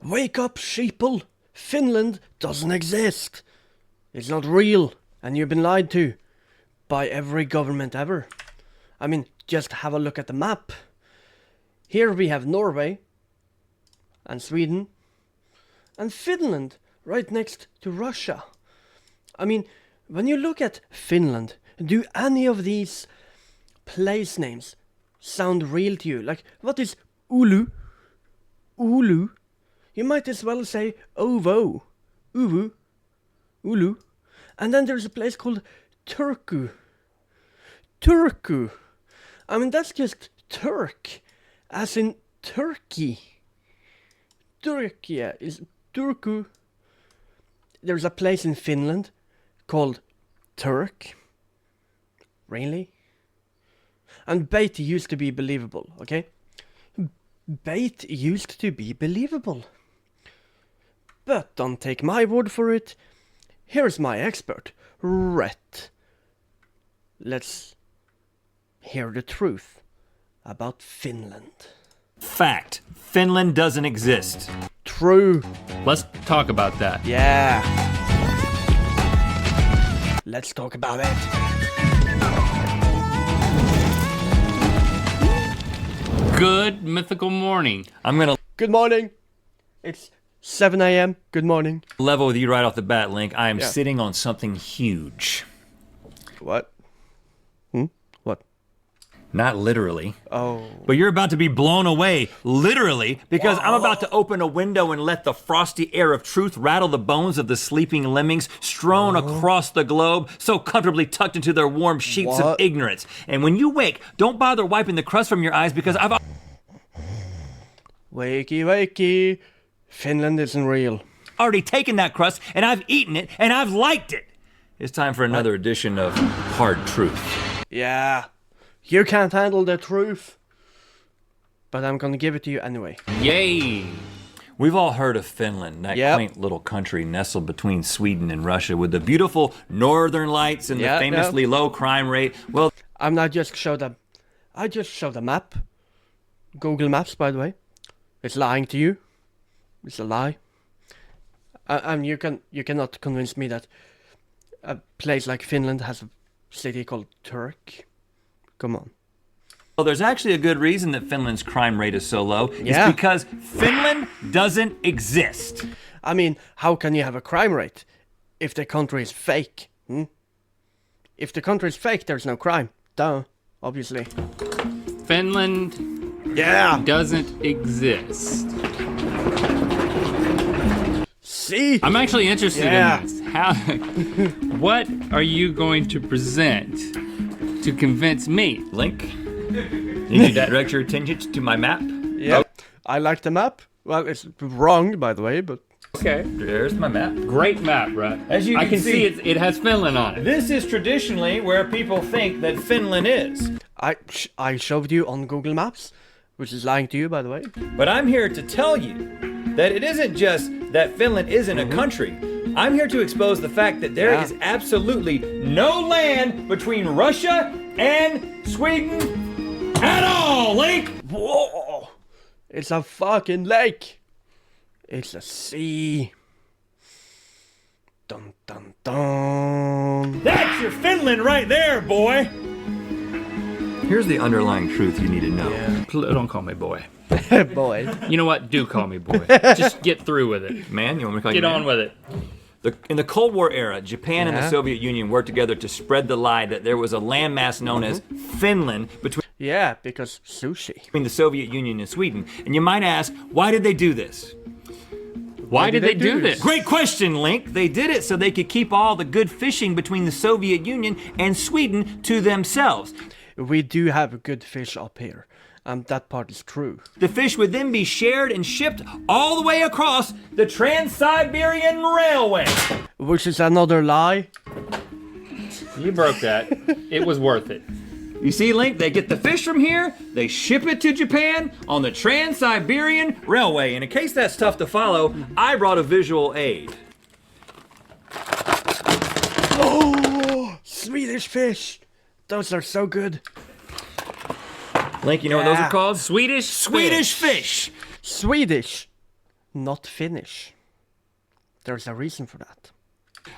Wake up, sheeple! Finland doesn't exist. It's not real, and you've been lied to by every government ever. I mean, just have a look at the map. Here we have Norway, and Sweden, and Finland right next to Russia. I mean, when you look at Finland, do any of these place names sound real to you? Like, what is Oulu? Oulu? You might as well say Ovo, Uvu, Ulu. And then there's a place called Turku. Turku. I mean, that's just Turk, as in Turkey. Turkey is Turku. There's a place in Finland called Turk. Really? And bait used to be believable, okay? Bait used to be believable. But don't take my word for it. Here's my expert, Rhett. Let's hear the truth about Finland. Fact. Finland doesn't exist. True. Let's talk about that. Yeah. Let's talk about it. Good Mythical Morning. I'm gonna Good morning. It's 7 a.m. Good morning. level with you right off the bat, Link. I am Yeah. sitting on something huge. What? What? Not literally. Oh. But you're about to be blown away, literally, because I'm about to open a window and let the frosty air of truth rattle the bones of the sleeping lemmings strewn across the globe, so comfortably tucked into their warm sheets of What? ignorance. And when you wake, don't bother wiping the crust from your eyes because I've Wakey, wakey. Finland isn't real. already taken that crust and I've eaten it and I've liked it. It's time for another edition of Hard Truth. Yeah. You can't handle the truth. But I'm gonna give it to you anyway. Yay! We've all heard of Finland, that Yep. quaint little country nestled between Sweden and Russia with the beautiful northern lights and Yeah, the famously low crime rate. Well, I'm not just showed a... I just showed a map. Google Maps, by the way. It's lying to you. It's a lie. And you cannot convince me that a place like Finland has a city called Turk. Come on. there's actually a good reason that Finland's crime rate is so low. Yeah. It's because Finland doesn't exist. I mean, how can you have a crime rate if the country is fake? If the country is fake, there's no crime. Duh, obviously. Finland Yeah. doesn't exist. See? I'm actually interested Yeah. in this. How? What are you going to present to convince me? Link, you need to direct your attention to my map. Yeah. I like the map. Well, it's wrong, by the way, but... Okay. There's my map. Great map, Rhett. As you I can can see see- it has Finland on it. This is traditionally where people think that Finland is. I showed you on Google Maps, which is lying to you, by the way. But I'm here to tell you that it isn't just that Finland isn't a country. I'm here to expose the fact that there Yeah. is absolutely no land between Russia and Sweden at all, Link! Whoa! It's a fucking lake. It's a sea. Dun dun dun. That's your Finland right there, boy! Here's the underlying truth you need to know. Don't call me boy. Boy. You know what? Do call me boy. Just get through with it. Man, you want me to call you Get man? on with it. In the Cold War era, Japan and the Yeah. Soviet Union worked together to spread the lie that there was a landmass known as Finland Yeah, because sushi. between the Soviet Union and Sweden. And you might ask, why did they do this? Why did they do this? Great question, Link. They did it so they could keep all the good fishing between the Soviet Union and Sweden to themselves. We do have good fish up here. That part is true. The fish would then be shared and shipped all the way across the Trans-Siberian Railway. Which is another lie. You broke that. It was worth it. You see, Link, they get the fish from here, they ship it to Japan on the Trans-Siberian Railway. And in case that's tough to follow, I brought a visual aid. Oh, Swedish fish. Those are so good. Link, you know what those Yeah. are called? Swedish Swedish fish. Swedish. not Finnish. There's a reason for that.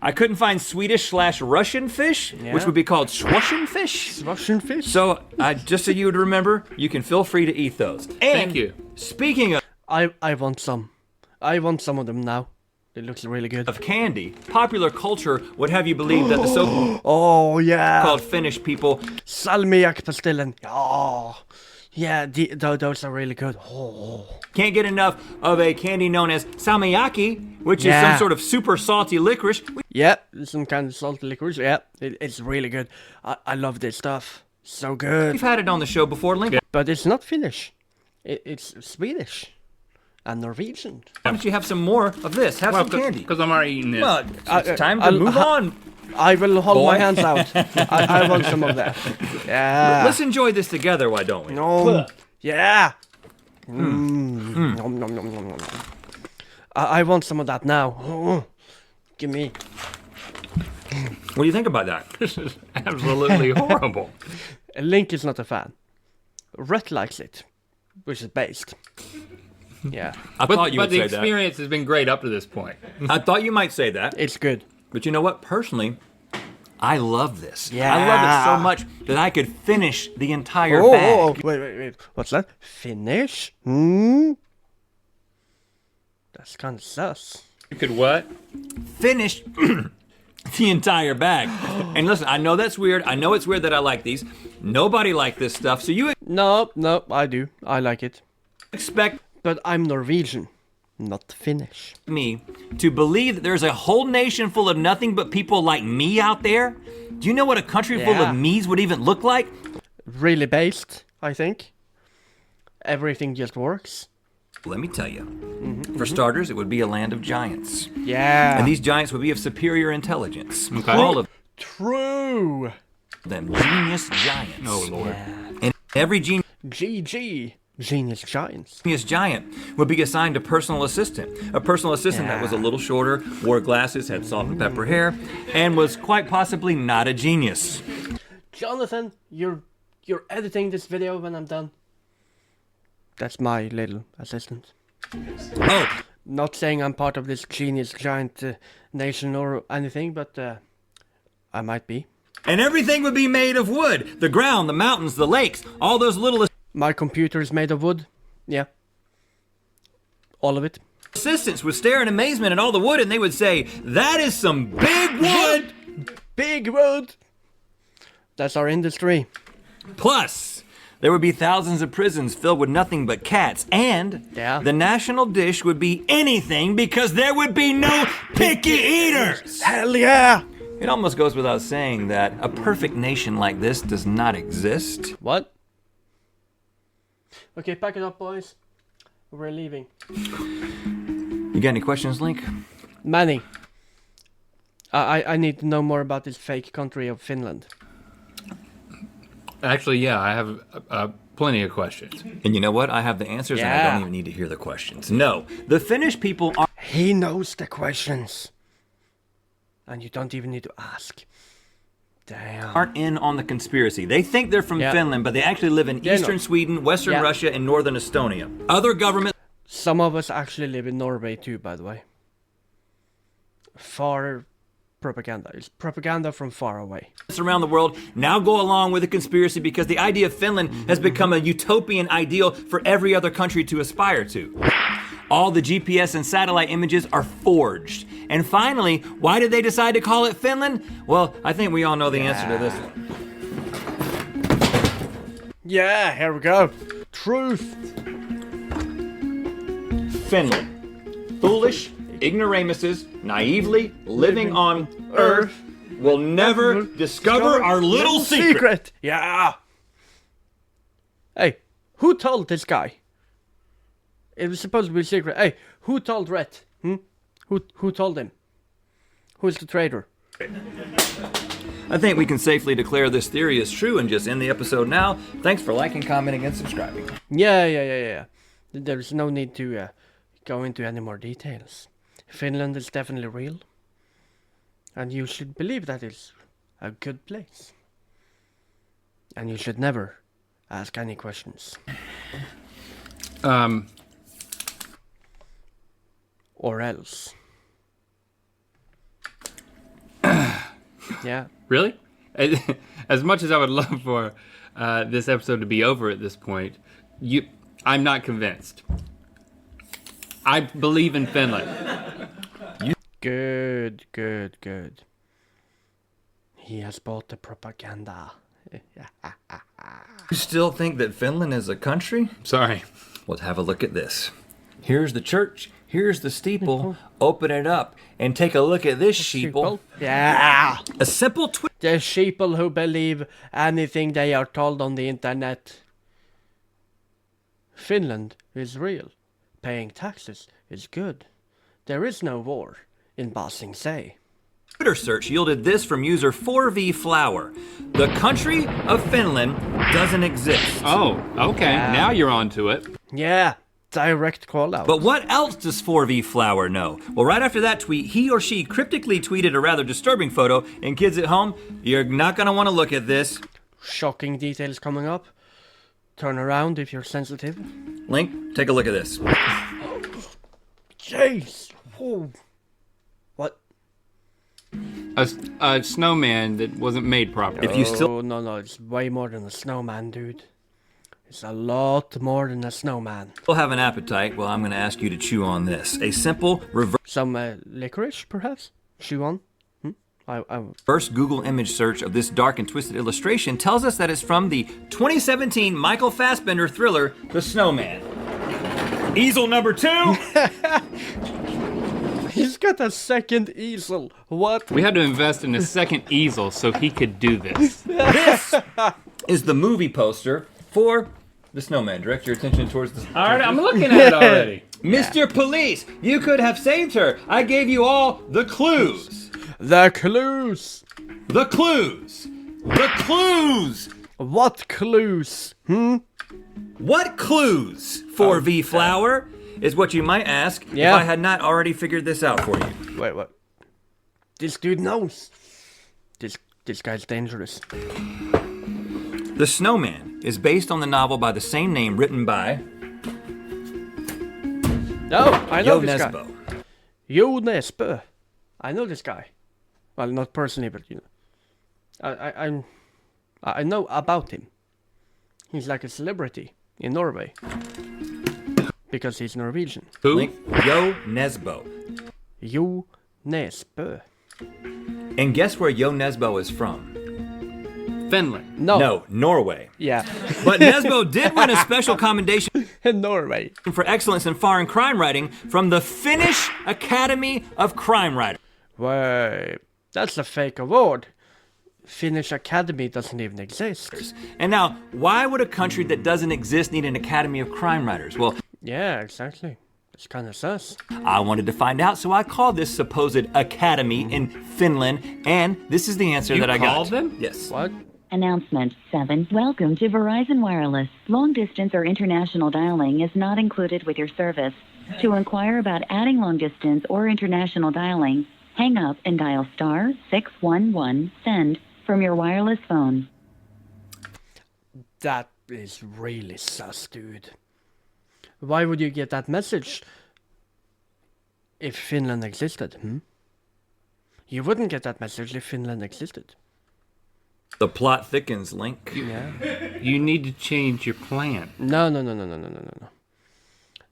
I couldn't find Swedish/Russian fish, which would be called Swashen fish. Russian fish? So, just so you would remember, you can feel free to eat those. And Thank you. Speaking I want some. I want some of them now. It looks really good. of candy, popular culture would have you believe that the so-called Oh, yeah. Finnish people Salmiakpastillen. Oh, yeah, those are really good. Oh. can't get enough of a candy known as salmiakki, which is some sort of super salty licorice. Yeah, some kind of salty licorice. Yeah, it's really good. I love this stuff. So good. We've had it on the show before, Link. But it's not Finnish. It's Swedish and Norwegian. Why don't you have some more of this? Have some candy. Because I'm already eating this. Well, it's time to move on. I will hold Boy. my hands out. I want some of that. Yeah. Let's enjoy this together, why don't we? No. Yeah. Nom, nom, nom, nom, nom. I want some of that now. Oh, give me. What do you think about that? This is absolutely horrible. Link is not a fan. Rhett likes it, which is based. Yeah, I thought you But would the say that. experience has been great up to this point. I thought you might say that. it's good. But you know what? Personally, I love this. Yeah. I love it so much that I could finish the entire Oh, bag. wait. What's that? Finish? Hmm? That's kind of sus. You could what? Finish the entire bag. And listen, I know that's weird. I know it's weird that I like these. Nobody liked this stuff. So you No, I do. I like it. expect But I'm Norwegian, not Finnish. me to believe that there's a whole nation full of nothing but people like me out there? Do you know what a country full Yeah. of me's would even look like? Really based, I think. Everything just works. Let me tell you. For starters, it would be a land of giants. Yeah. And these giants would be of superior intelligence. Okay. All of True. them genius giants. Oh, Lord. And every GG. Genius Giants. genius giant would be assigned a personal assistant. A personal assistant that was a little shorter, wore glasses, had salt and pepper hair, and was quite possibly not a genius. Jonathan, you're editing this video when I'm done. That's my little assistant. Oh, Not saying I'm part of this genius giant nation or anything, but I might be. and everything would be made of wood. The ground, the mountains, the lakes, all those little My computer is made of wood. Yeah. All of it. assistants would stare in amazement at all the wood and they would say, "That is some big wood!" Big wood. That's our industry. Plus, there would be thousands of prisons filled with nothing but cats, and the national dish would be anything because there would be no picky eaters! Hell yeah. It almost goes without saying that a perfect nation like this does not exist. What? Okay, pack it up, boys. We're leaving. You got any questions, Link? Manny. I need to know more about this fake country of Finland. Actually, yeah, I have plenty of questions. And you know what? I have the answers and I don't even need to hear the questions. No, the Finnish people are He knows the questions. And you don't even need to ask. Damn. aren't in on the conspiracy. They think they're from Finland, but they actually live in eastern Sweden, western Russia, and northern Estonia. Other governments Some of us actually live in Norway too, by the way. Far propaganda. It's propaganda from far away. around the world now go along with the conspiracy because the idea of Finland has become a utopian ideal for every other country to aspire to. All the GPS and satellite images are forged. And finally, why did they decide to call it Finland? Well, I think we all know the answer to this one. Yeah, here we go. Truth. Finland. Foolish ignoramuses, naively living on Earth, will never discover our little secret. Yeah. Hey, who told this guy? It was supposed to be a secret. Hey, who told Rhett? Who told him? Who's the traitor? I think we can safely declare this theory is true and just end the episode now. Thanks for liking, commenting, and subscribing. Yeah. There's no need to go into any more details. Finland is definitely real. And you should believe that it's a good place. And you should never ask any questions. or else. Yeah. Really? As much as I would love for this episode to be over at this point, I'm not convinced. I believe in Finland. Good, good, good. He has bought the propaganda. You still think that Finland is a country? Sorry. Let's have a look at this. Here's the church. Here's the steeple. Open it up and take a look at this sheeple. Yeah. A simple twist. The sheeple who believe anything they are told on the internet. Finland is real. Paying taxes is good. There is no war in Basing Say. Twitter search yielded this from user 4vflower. The country of Finland doesn't exist. Oh, okay. Now you're on to it. Yeah, direct call out. But what else does 4vflower know? Well, right after that tweet, he or she cryptically tweeted a rather disturbing photo. And kids at home, you're not going to want to look at this. Shocking details coming up. Turn around if you're sensitive. Link, take a look at this. Jeez. Whoa. What? A snowman that wasn't made properly. If you still Oh, no, it's way more than a snowman, dude. It's a lot more than a snowman. have an appetite, well, I'm going to ask you to chew on this. A simple Some licorice, perhaps? Chew on? reverse Google image search of this dark and twisted illustration tells us that it's from the 2017 Michael Fassbender thriller, The Snowman. Easel number 2. He's got a second easel. What? We had to invest in a second easel so he could do this. This is the movie poster for The Snowman. Direct your attention towards the... All right, I'm looking at it already. Mr. Police, you could have saved her. I gave you all the clues. The clues. The clues. The clues. What clues? What clues for V Flower is what you might ask Yeah. if I had not already figured this out for you. Wait, what? This dude knows. This guy's dangerous. The Snowman is based on the novel by the same name written by Oh, I know Yo this Nesbo. guy. Yo Nesbo. I know this guy. Well, not personally, but you know. I know about him. He's like a celebrity in Norway. Because he's Norwegian. Who? Link, Yo Nesbo. Yo Nesbo. And guess where Yo Nesbo is from? Finland. No, Norway. Yeah. But Nesbo did win a special commendation In Norway. for excellence in foreign crime writing from the Finnish Academy of Crime Writers. Wait. That's a fake award. Finnish Academy doesn't even exist. And now, why would a country that doesn't exist need an Academy of Crime Writers? Well, Yeah, exactly. It's kind of sus. I wanted to find out, so I called this supposed academy in Finland, and this is the answer You that I got. called them? Yes. What? Announcement 7. Welcome to Verizon Wireless. Long distance or international dialing is not included with your service. To inquire about adding long distance or international dialing, hang up and dial star 611 send from your wireless phone. That is really sus, dude. Why would you get that message if Finland existed, You wouldn't get that message if Finland existed. The plot thickens, Link. Yeah. You need to change your plan. No.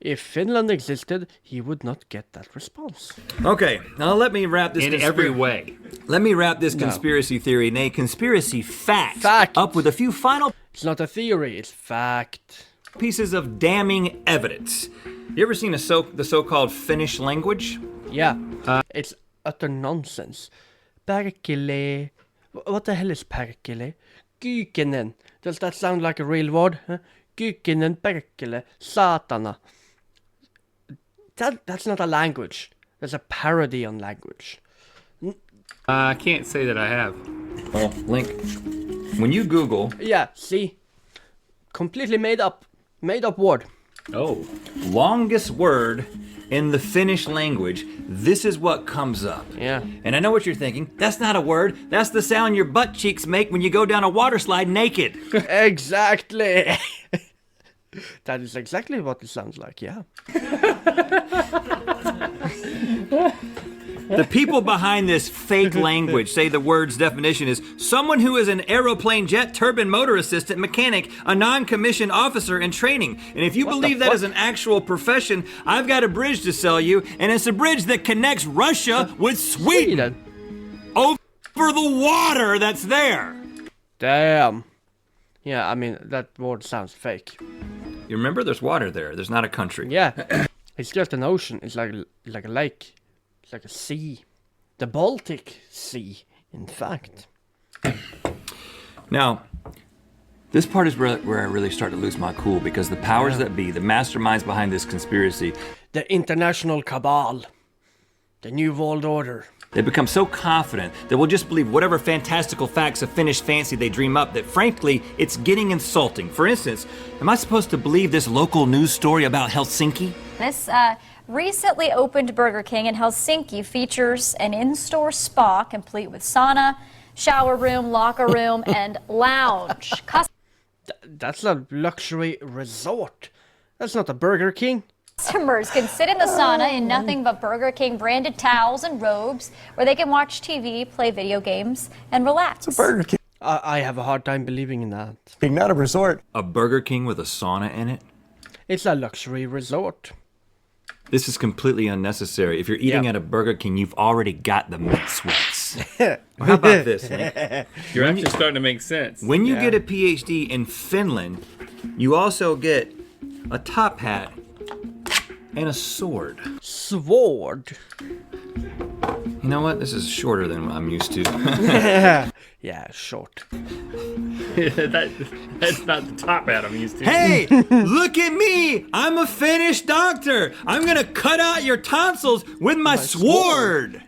If Finland existed, he would not get that response. Okay, now let me wrap this In every way. Let me wrap this conspiracy theory, nay, conspiracy fact, Fact. up with a few final It's not a theory, it's fact. pieces of damning evidence. You ever seen the so-called Finnish language? Yeah. It's utter nonsense. Perkele. What the hell is perkele? Kykenen. Does that sound like a real word? Huh? Kykenen perkele. Satana. That's not a language. That's a parody on language. I can't say that I have. Well, Link, when you Google Yeah, see? Completely made up. Made up word. Oh. longest word in the Finnish language, this is what comes up. Yeah. And I know what you're thinking. That's not a word. That's the sound your butt cheeks make when you go down a water slide naked. Exactly. That is exactly what it sounds like, yeah. The people behind this fake language say the word's definition is someone who is an aeroplane jet turbine motor assistant mechanic, a non-commissioned officer in training. And if you believe that is an actual profession, I've got a bridge to sell you, and it's a bridge that connects Russia with Sweden. Over the water that's there. Damn. Yeah, I mean, that word sounds fake. You remember there's water there. There's not a country. Yeah. It's just an ocean. It's like a lake. It's like a sea. The Baltic Sea, in fact. Now, this part is where I really start to lose my cool, because the powers that be, the masterminds behind this conspiracy, The international cabal. The New World Order. they become so confident that we'll just believe whatever fantastical facts of Finnish fancy they dream up that, frankly, it's getting insulting. For instance, am I supposed to believe this local news story about Helsinki? This recently opened Burger King in Helsinki features an in-store spa complete with sauna, shower room, locker room, and lounge. That's a luxury resort. That's not a Burger King. Customers can sit in the sauna in nothing but Burger King branded towels and robes, where they can watch TV, play video games, and relax. Burger King, I have a hard time believing in that. not a resort. A Burger King with a sauna in it? It's a luxury resort. This is completely unnecessary. If you're eating Yep. at a Burger King, you've already got the meat sweats. How about this, Link? You're actually starting to make sense. When you get a PhD in Finland, you also get a top hat and a sword. Sword. You know what? This is shorter than I'm used to. Yeah, short. That's not the top hat I'm used to. Hey, look at me! I'm a Finnish doctor! I'm gonna cut out your tonsils with my sword!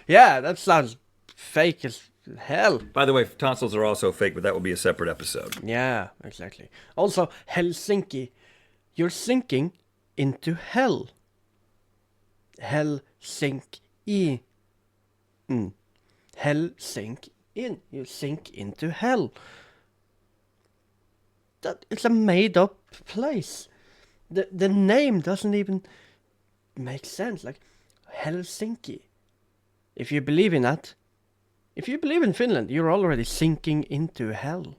Yeah, that sounds fake as hell. By the way, tonsils are also fake, but that will be a separate episode. Yeah, exactly. Also, Helsinki. You're sinking into hell. Helsinki. Hell sink in. You sink into hell. It's a made up place. The name doesn't even make sense. Like Helsinki. If you believe in that, if you believe in Finland, you're already sinking into hell.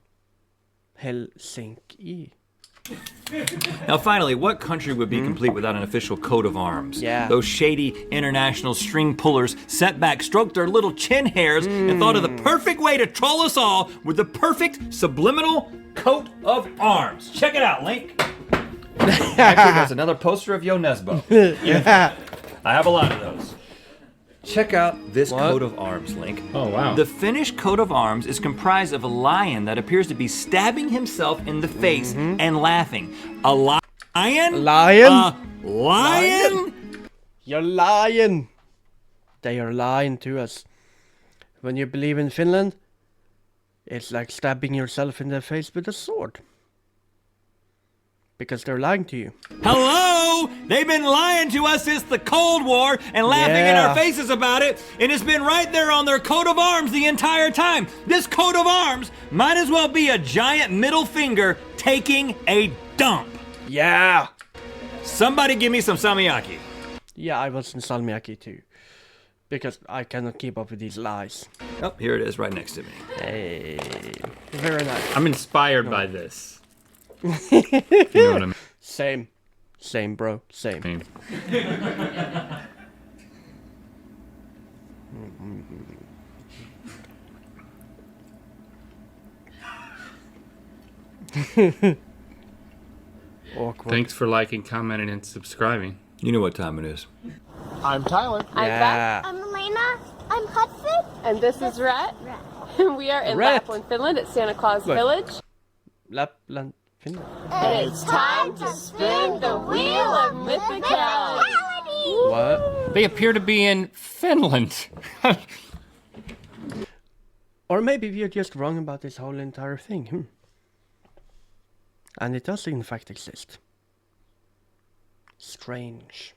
Helsinki. Now, finally, what country would be complete without an official coat of arms? Yeah. Those shady international string pullers sat back, stroked their little chin hairs, and thought of the perfect way to troll us all with the perfect subliminal coat of arms. Check it out, Link. Actually, that's another poster of Yo Nesbo. Yeah. I have a lot of those. Check out this coat of arms, Link. Oh, wow. The Finnish coat of arms is comprised of a lion that appears to be stabbing himself in the face and laughing. A lion? Lion? A lion? You're lying. They are lying to us. When you believe in Finland, it's like stabbing yourself in the face with a sword. Because they're lying to you. Hello? They've been lying to us since the Cold War and laughing in our faces about it, and it's been right there on their coat of arms the entire time. This coat of arms might as well be a giant middle finger taking a dump. Yeah. Somebody give me some salmiakki. Yeah, I was in Salmiakki too. Because I cannot keep up with these lies. Oh, here it is right next to me. Hey. Very nice. I'm inspired by this. If you know what I mean. Same. Same, bro. Same. Awkward. Thanks for liking, commenting, and subscribing. You know what time it is. I'm Tyler. Yeah. I'm Elena. I'm Hudson. And this is Rhett. We are in Rhett. Lapland, Finland at Santa Claus Look. Village. Lapland, Finland. And it's time to spin the wheel of mythicality. What? They appear to be in Finland. Or maybe we're just wrong about this whole entire thing. And it does in fact exist. Strange.